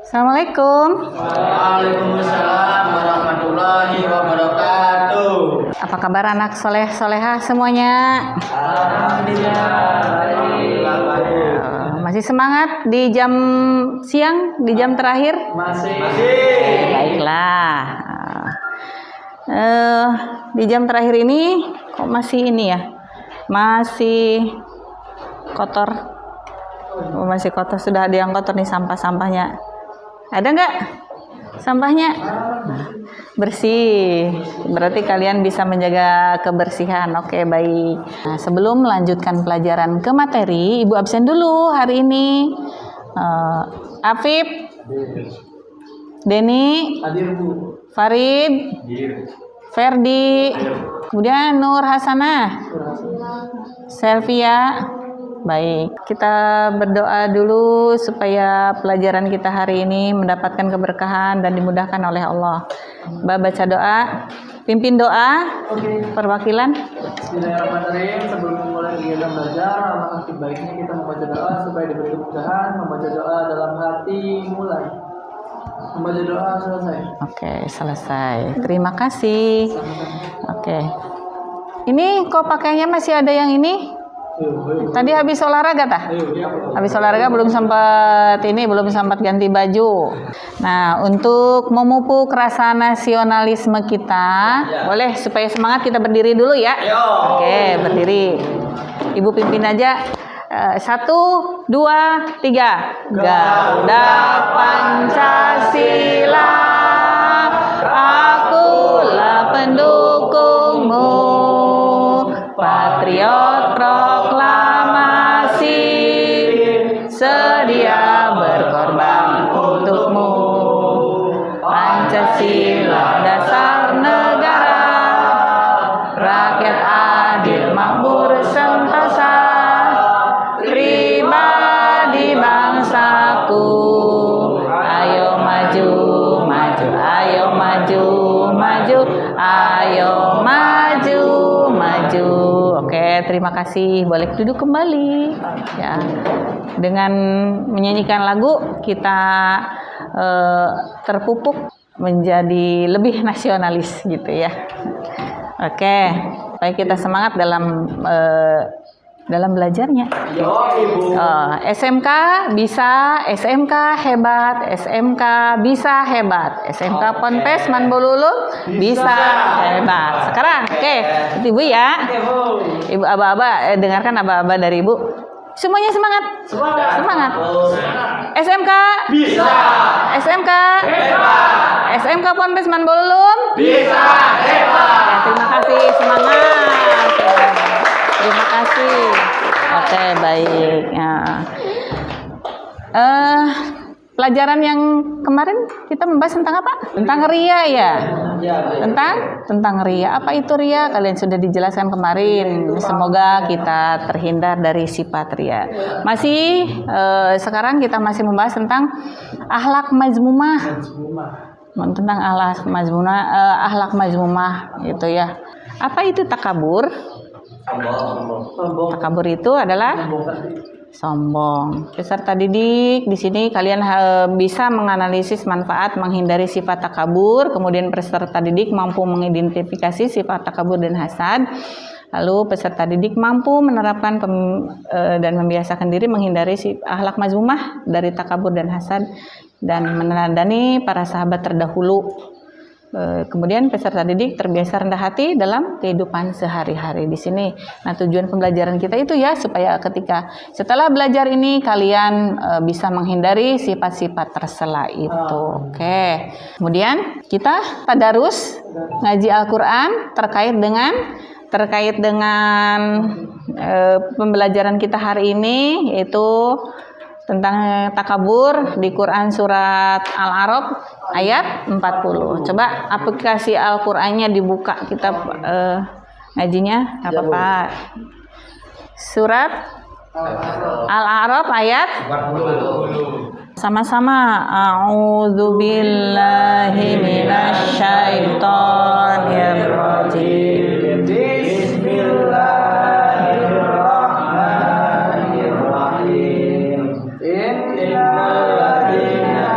Assalamualaikum. Waalaikumsalam warahmatullahi wabarakatuh. Apa kabar anak soleh solehah semuanya? Alhamdulillah. Masih semangat di jam siang, di jam terakhir? Masih. Baiklah. Di jam terakhir ini kok masih ini ya? Masih kotor. Oh, masih kotor, sudah ada yang kotor nih sampah-sampahnya. Ada nggak sampahnya? Bersih. Berarti kalian bisa menjaga kebersihan. Oke, baik. Nah, sebelum melanjutkan pelajaran ke materi, Ibu absen dulu hari ini. Afif, Denny, Hadir Bu. Farid, Ferdi, kemudian Nur Hasanah, Selvia. Baik, kita berdoa dulu supaya pelajaran kita hari ini mendapatkan keberkahan dan dimudahkan oleh Allah. Mbak baca doa, pimpin doa, perwakilan. Bismillahirrahmanirrahim. Sebelum memulai kegiatan belajar, alangkah baiknya kita membaca doa supaya diberi kemudahan. Membaca doa dalam hati mulai. Membaca doa selesai. Oke, selesai. Terima kasih. Oke. Ini kok pakainya masih ada yang ini? Tadi habis olahraga tah? Habis olahraga belum sempat ganti baju. Nah, untuk memupuk rasa nasionalisme kita, boleh supaya semangat kita berdiri dulu ya. Oke, berdiri. Ibu pimpin aja. 1, 2, 3. Garuda Pancasila, akulah pendukungmu, patriot proklamasi, sedia berkorban untukmu. Pancasila dasar negara, rakyat adil makmur sentosa, pribadi bangsaku. Ayo maju, maju, ayo maju, maju, ayo maju, maju. Oke, terima kasih. Boleh duduk kembali. Ya, dengan menyanyikan lagu kita terpupuk menjadi lebih nasionalis gitu ya. Oke, baik, kita semangat dalam belajarnya. SMK bisa, SMK hebat, SMK bisa hebat, SMK Ponpes Manbolulu bisa hebat. Sekarang, oke, Ibu ya. Ibu aba-aba, dengarkan aba-aba dari Ibu. Semuanya semangat. Semangat. SMK Bisa. SMK Hebat. SMK Ponpes Manbolulu Bisa hebat. Ya, terima kasih, semangat. Terima kasih. Oke, baik. Ya. Pelajaran yang kemarin kita membahas tentang apa? Tentang ria ya. Tentang ria. Apa itu ria? Kalian sudah dijelaskan kemarin. Semoga kita terhindar dari sifat ria. Masih sekarang kita masih membahas tentang akhlak mazmumah. Tentang akhlak mazmumah itu ya. Apa itu takabur? Takabur itu adalah sombong. Peserta didik di sini kalian bisa menganalisis manfaat menghindari sifat takabur. Kemudian peserta didik mampu mengidentifikasi sifat takabur dan hasad. Lalu peserta didik mampu menerapkan dan membiasakan diri menghindari akhlak mazmumah dari takabur dan hasad dan meneladani para sahabat terdahulu. Kemudian peserta didik terbiasa rendah hati dalam kehidupan sehari-hari di sini. Nah, tujuan pembelajaran kita itu ya supaya ketika setelah belajar ini kalian bisa menghindari sifat-sifat tersela itu. Oke. Kemudian kita tadarus ngaji Al-Qur'an terkait dengan pembelajaran kita hari ini, yaitu tentang takabur di Quran surat Al-A'raf ayat 40. Coba aplikasi Al-Qur'annya dibuka, kita ngajinya apa Pak? Surat Al-A'raf ayat 40. Sama-sama. A'udzubillahi minasyaitonir rajim. Bismillahirrahmanirrahim. Innal ladzina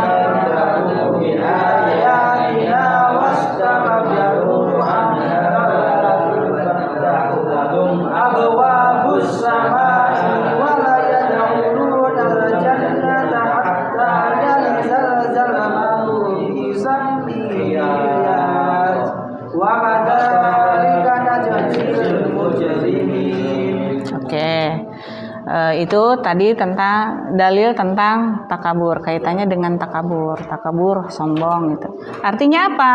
Itu tadi tentang dalil tentang takabur, kaitannya dengan takabur sombong itu. Artinya apa?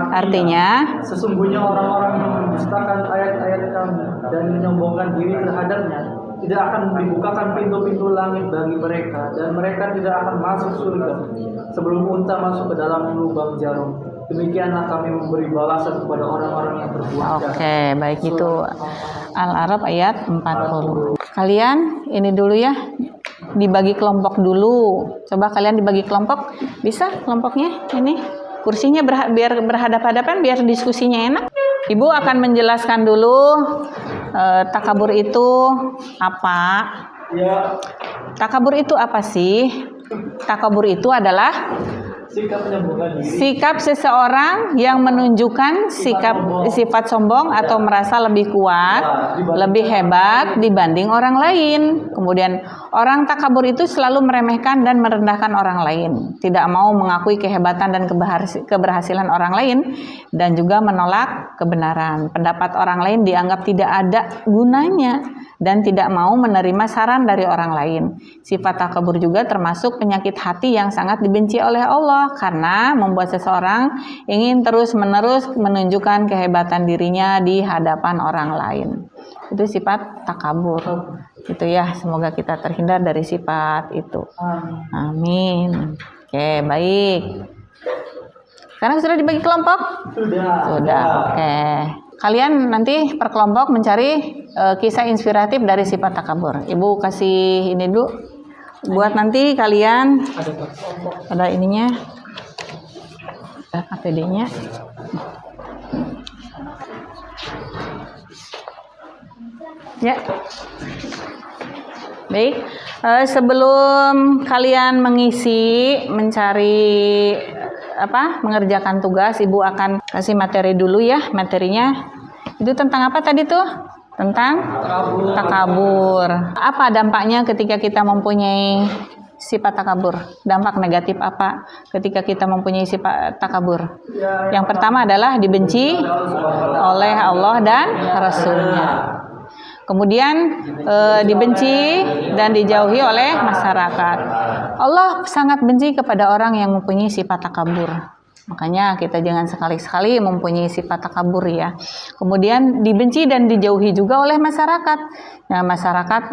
Artinya sesungguhnya orang-orang yang mendustakan ayat-ayat kami dan menyombongkan diri terhadapnya tidak akan dibukakan pintu-pintu langit bagi mereka, dan mereka tidak akan masuk surga sebelum unta masuk ke dalam lubang jarum. Demikianlah kami memberi balasan kepada orang-orang yang berbuat jahat. Oke, baik itu Al-A'raf ayat 40. Kalian ini dulu ya, dibagi kelompok dulu. Coba kalian dibagi kelompok, bisa kelompoknya ini? Kursinya biar berhadap-hadapan, biar diskusinya enak. Ibu akan menjelaskan dulu takabur itu apa? Ya, Takabur itu apa sih? Takabur itu adalah sikap menyombongkan diri. sikap seseorang yang menunjukkan sifat sombong atau merasa lebih kuat, lebih hebat dibanding orang lain. Kemudian orang takabur itu selalu meremehkan dan merendahkan orang lain, tidak mau mengakui kehebatan dan keberhasilan orang lain, dan juga menolak kebenaran. Pendapat orang lain dianggap tidak ada gunanya dan tidak mau menerima saran dari orang lain. Sifat takabur juga termasuk penyakit hati yang sangat dibenci oleh Allah, karena membuat seseorang ingin terus-menerus menunjukkan kehebatan dirinya di hadapan orang lain. Itu sifat takabur. Itu ya, semoga kita terhindar dari sifat itu. Amin. Oke, baik. Sekarang sudah dibagi kelompok? Sudah. Oke. Kalian nanti per kelompok mencari kisah inspiratif dari sifat takabur. Ibu kasih ini dulu buat nanti kalian ada ininya, ada APD-nya. Ya. Baik. Sebelum kalian mencari mengerjakan tugas, Ibu akan kasih materi dulu ya. Materinya itu tentang apa tadi tuh? Tentang takabur. Apa dampaknya ketika kita mempunyai sifat takabur? Dampak negatif apa ketika kita mempunyai sifat takabur? Yang pertama adalah dibenci oleh Allah dan Rasul-Nya. Kemudian dibenci dan dijauhi oleh masyarakat. Allah sangat benci kepada orang yang mempunyai sifat takabur. Makanya kita jangan sekali-sekali mempunyai sifat takabur ya. Kemudian dibenci dan dijauhi juga oleh masyarakat. Nah, masyarakat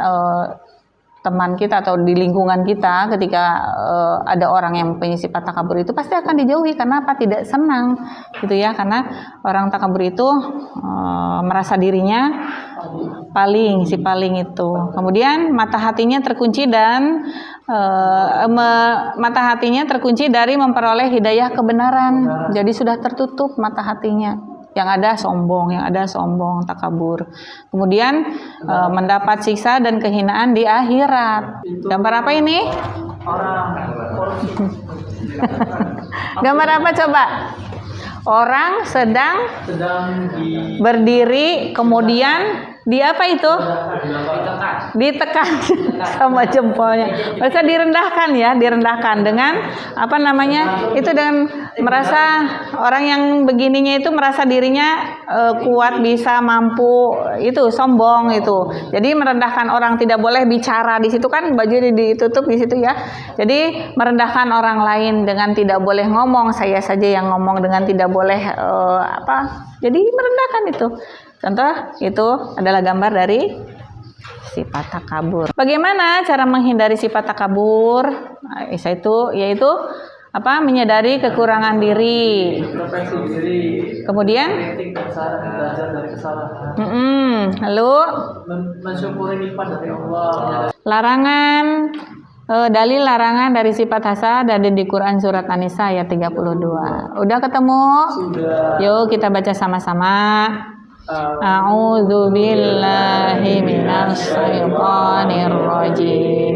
teman kita atau di lingkungan kita, ketika ada orang yang mempunyai sifat takabur itu pasti akan dijauhi. Karena apa? Tidak senang gitu ya. Karena orang takabur itu merasa dirinya paling itu. Kemudian mata hatinya terkunci dari memperoleh hidayah kebenaran. Jadi sudah tertutup mata hatinya. Yang ada sombong, takabur. Kemudian mendapat siksa dan kehinaan di akhirat. Gambar apa ini? Gambar apa coba? Orang sedang berdiri, kemudian di apa itu? Ditekan sama jempolnya. Maksudnya direndahkan dengan itu dengan merasa orang yang begininya itu merasa dirinya kuat, bisa, mampu, itu sombong itu. Jadi merendahkan orang, tidak boleh bicara di situ kan, baju ditutup di situ ya. Jadi merendahkan orang lain dengan tidak boleh ngomong, saya saja yang ngomong dengan tidak boleh Jadi merendahkan itu. Contoh itu adalah gambar dari sifat takabur. Bagaimana cara menghindari sifat takabur? Yaitu menyadari kekurangan diri. Kemudian lalu mensyukuri nikmat dari Allah. Larangan dalil larangan dari sifat hasad ada di Quran surat An-Nisa ayat 32. Udah ketemu? Sudah. Yuk kita baca sama-sama. A'udzu billahi minasy syaithanir rajim.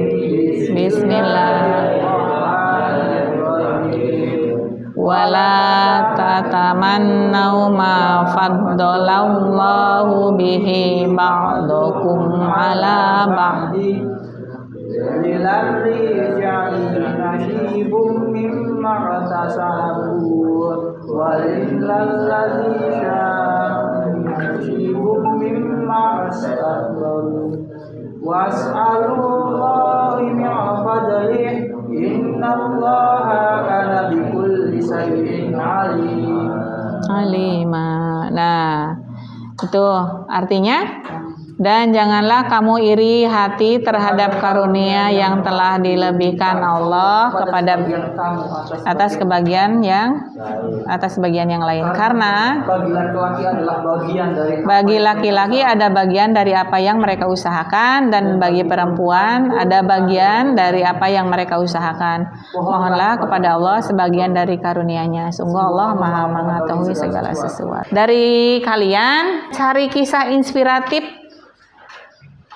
Bismillahirrahmanirrahim. Wala tatamannau ma faddalallahu bihi ba'dakum ala ba'di. للرجال نصيب مما اكتسبوا وللنساء نصيب مما اكتسبوا Was'alullahi min fadlih, innallaha kana bikulli syai'in alim. Alima. Nah, itu artinya, dan janganlah kamu iri hati terhadap karunia yang telah dilebihkan Allah kepada atas sebagian yang lain, karena Bagi laki-laki adalah bagian dari bagi laki-laki ada bagian dari apa yang mereka usahakan, dan bagi perempuan ada bagian dari apa yang mereka usahakan. Mohonlah kepada Allah sebagian dari karunia-Nya. Sungguh Allah Maha mengetahui segala sesuatu. Dari kalian cari kisah inspiratif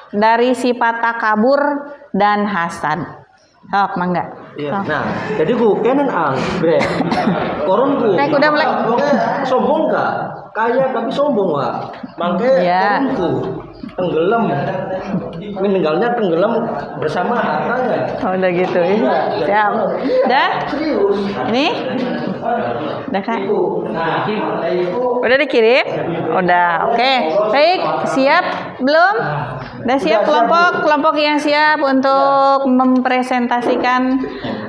dari sifat takabur dan hasad. Sok, mangga. Iya. Nah, jadi ku kenen bre. Koron ku. Nek udah mulai. Sombong gak? Kaya tapi sombong gak? Mangke Iya. koron ku tenggelam. Meninggalnya tenggelam bersama hartanya. Oh, udah gitu ya. Siap. Dah? Ini? Udah Kak? Udah dikirim? Udah. Oke. Baik, siap belum? Udah siap kelompok yang siap untuk mempresentasikan.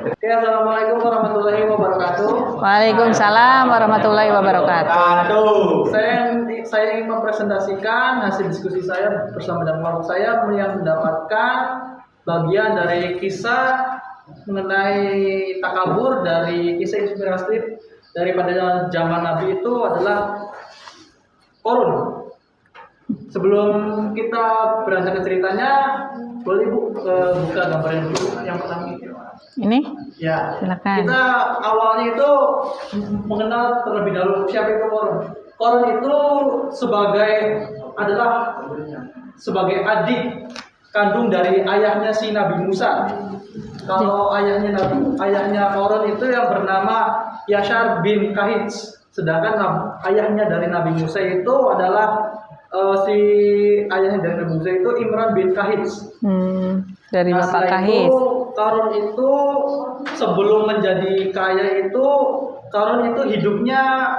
Oke, assalamualaikum warahmatullahi wabarakatuh. Waalaikumsalam warahmatullahi wabarakatuh. Saya ingin mempresentasikan hasil diskusi saya bersama dengan kelompok saya yang mendapatkan bagian dari kisah mengenai takabur, dari kisah inspiratif daripada zaman Nabi itu adalah Korun. Sebelum kita beranjak ke ceritanya, boleh Bu buka gambarnya dulu yang pertama ini. Ini? Ya, Silakan. kita awalnya itu mengenal terlebih dahulu siapa itu Korun. Korun itu adalah sebagai adik kandung dari ayahnya si Nabi Musa. Kalau ayahnya Korun itu yang bernama Yashar bin Kahits, sedangkan ayahnya dari Nabi Musa itu adalah ayahnya dari Nabi Musa itu Imran bin Kahits. Dari Nah, Bapak setelah Kahis. itu, Karun itu sebelum menjadi kaya itu, Karun itu hidupnya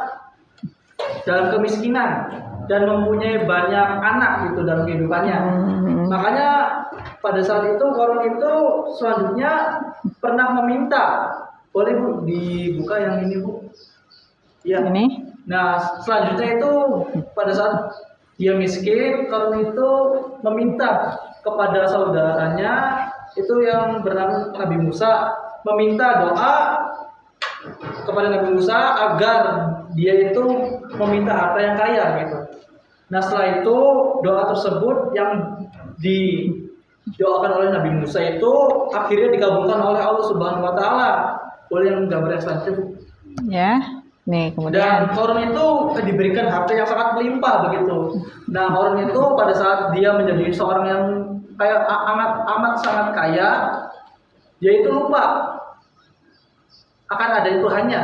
dalam kemiskinan dan mempunyai banyak anak gitu dalam kehidupannya. Makanya pada saat itu Karun itu selanjutnya pernah meminta, boleh Bu dibuka yang ini Bu? Ya. Ini? Nah selanjutnya itu pada saat dia miskin, Karun itu meminta kepada saudaranya itu yang bernama Nabi Musa, meminta doa kepada Nabi Musa agar dia itu meminta harta yang kaya gitu. Nah setelah itu doa tersebut yang didoakan oleh Nabi Musa itu akhirnya dikabulkan oleh Allah Subhanahu Wa Taala. Boleh yang gambarnya selanjutnya Bu? Ya. Nih, kemudian. Dan Korun itu diberikan harta yang sangat melimpah begitu. Nah, Korun itu pada saat dia menjadi seorang yang amat sangat kaya, dia itu lupa akan ada Tuhannya.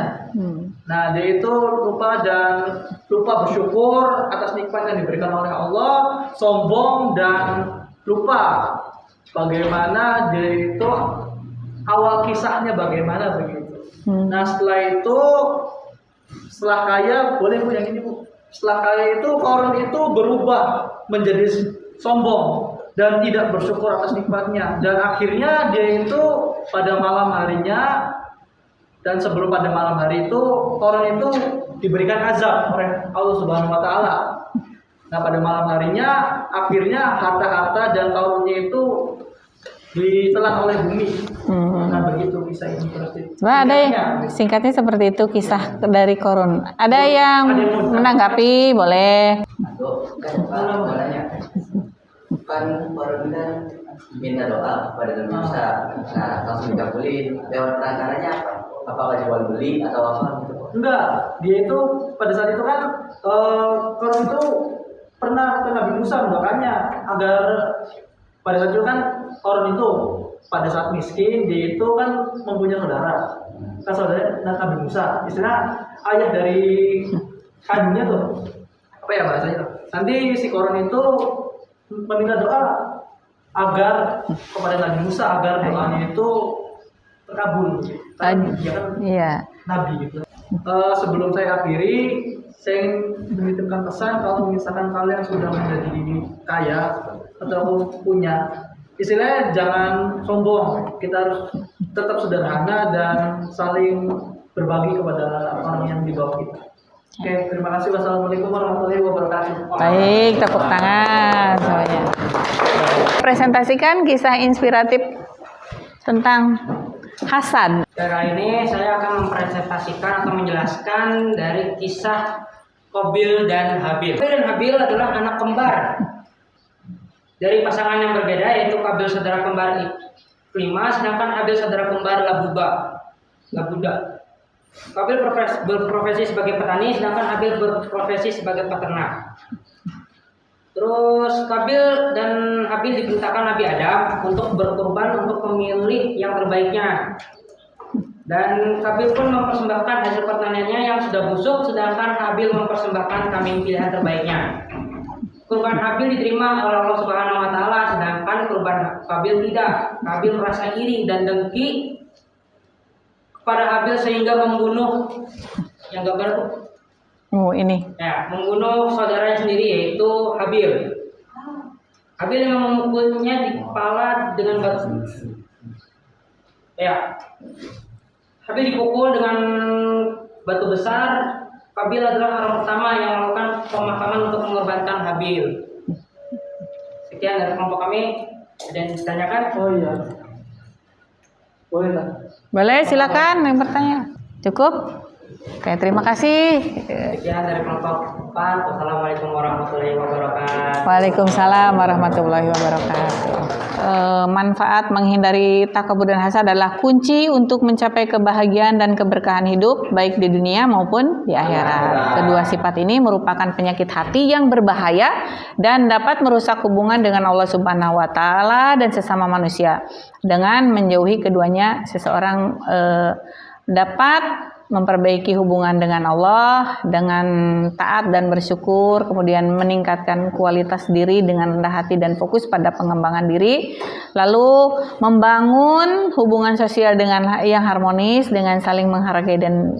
Nah, dia itu lupa bersyukur atas nikmat yang diberikan oleh Allah, sombong dan lupa bagaimana dia itu awal kisahnya bagaimana begitu. Nah, setelah kaya, boleh Bu yang ini Bu. Setelah kaya itu Korun itu berubah menjadi sombong dan tidak bersyukur atas nikmatnya, dan akhirnya dia itu pada malam harinya dan sebelum pada malam hari itu Korun itu diberikan azab oleh Allah Subhanahu Wa Taala. Nah pada malam harinya akhirnya harta-harta dan kaumnya itu ditelan oleh bumi. Nah begitu kisah ini terus. Wah, ada yang singkatnya seperti itu kisah dari Korun. Ada yang menanggapi, boleh. Kan Korun kan minta doa kepada Nabi Musa, nah langsung dikabulin. Lewat perantaranya apa? Apakah jual beli atau apa? Enggak, dia itu pada saat itu kan Korun itu pernah ke Nabi Musa mendoakannya agar pada saat itu kan Korun itu pada saat miskin dia itu kan mempunyai saudara, kan saudara Nabi Musa, istilah ayah dari kandungnya tuh apa ya bahasanya tuh. Nanti si Korun itu meminta doa agar kepada Nabi Musa agar doanya itu terkabul. Karena dia kan Nabi gitu. Sebelum saya akhiri, saya ingin menitipkan pesan kalau misalkan kalian sudah menjadi kaya atau punya, istilahnya jangan sombong. Kita harus tetap sederhana dan saling berbagi kepada orang yang di bawah kita. Oke, terima kasih. Wassalamualaikum warahmatullahi wabarakatuh. Baik, tepuk tangan semuanya. Presentasikan kisah inspiratif tentang hasad. Sekarang ini saya akan mempresentasikan atau menjelaskan dari kisah Qabil dan Habil. Qabil dan Habil adalah anak kembar dari pasangan yang berbeda, yaitu Qabil saudara kembar kelima, sedangkan Habil saudara kembar Labuda. Qabil berprofesi sebagai petani, sedangkan Habil berprofesi sebagai peternak. Terus Qabil dan Habil diperintahkan Nabi Adam untuk berkorban untuk memilih yang terbaiknya. Dan Qabil pun mempersembahkan hasil pertaniannya yang sudah busuk, sedangkan Habil mempersembahkan kambing pilihan terbaiknya. Kurban Habil diterima oleh Allah Subhanahu wa taala, sedangkan kurban Qabil tidak. Qabil merasa iri dan dengki kepada Habil sehingga membunuh yang gambar Ini. ya, membunuh saudaranya sendiri yaitu Habil. Habil yang memukulnya di kepala dengan batu. Ya. Habil dipukul dengan batu besar. Qabil adalah orang pertama yang melakukan pemakaman untuk mengorbankan Habil. Sekian dari kelompok kami. Ada yang ditanyakan? Oh iya. Boleh tak? Boleh, silakan yang bertanya. Cukup? Oke, terima kasih. Sekian dari kelompok 4. Wassalamualaikum warahmatullahi wabarakatuh. Waalaikumsalam warahmatullahi wabarakatuh. Manfaat menghindari takabur dan hasad adalah kunci untuk mencapai kebahagiaan dan keberkahan hidup baik di dunia maupun di akhirat. Kedua sifat ini merupakan penyakit hati yang berbahaya dan dapat merusak hubungan dengan Allah Subhanahu wa taala dan sesama manusia. Dengan menjauhi keduanya, seseorang dapat memperbaiki hubungan dengan Allah dengan taat dan bersyukur, kemudian meningkatkan kualitas diri dengan rendah hati dan fokus pada pengembangan diri, lalu membangun hubungan sosial dengan yang harmonis dengan saling menghargai dan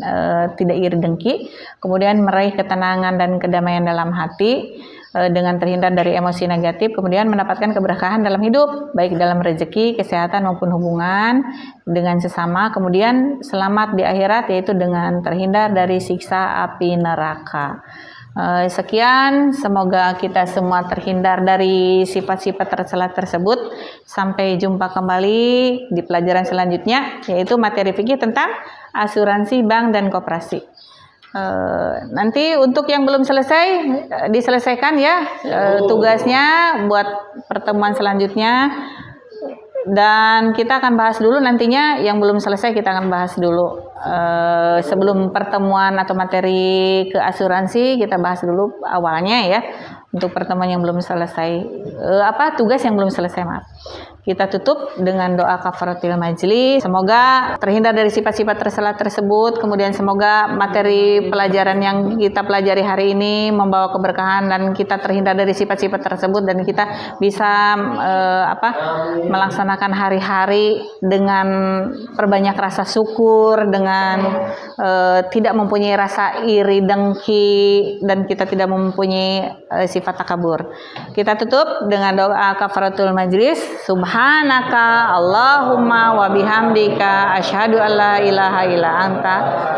tidak iri dengki, kemudian meraih ketenangan dan kedamaian dalam hati dengan terhindar dari emosi negatif, kemudian mendapatkan keberkahan dalam hidup, baik dalam rezeki, kesehatan maupun hubungan dengan sesama, kemudian selamat di akhirat yaitu dengan terhindar dari siksa api neraka. Sekian, semoga kita semua terhindar dari sifat-sifat tercela tersebut. Sampai jumpa kembali di pelajaran selanjutnya, yaitu materi fikih tentang asuransi bank dan koperasi. Nanti untuk yang belum selesai diselesaikan ya tugasnya buat pertemuan selanjutnya, dan kita akan bahas dulu nantinya yang belum selesai kita akan bahas dulu sebelum pertemuan atau materi ke asuransi kita bahas dulu awalnya ya untuk pertemuan yang belum selesai tugas yang belum selesai maaf. Kita tutup dengan doa kafaratil majlis. Semoga terhindar dari sifat-sifat tercela tersebut. Kemudian semoga materi pelajaran yang kita pelajari hari ini membawa keberkahan dan kita terhindar dari sifat-sifat tersebut dan kita bisa melaksanakan hari-hari dengan perbanyak rasa syukur, dengan tidak mempunyai rasa iri dengki dan kita tidak mempunyai sifat takabur. Kita tutup dengan doa kafaratul majlis. Subhanaka Allahumma wa bihamdika asyhadu an la ilaha illa anta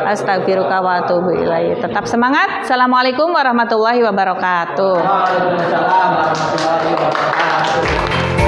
astaghfiruka wa atubu ilaik. Tetap semangat. Assalamualaikum warahmatullahi wabarakatuh. Waalaikumsalam warahmatullahi wabarakatuh.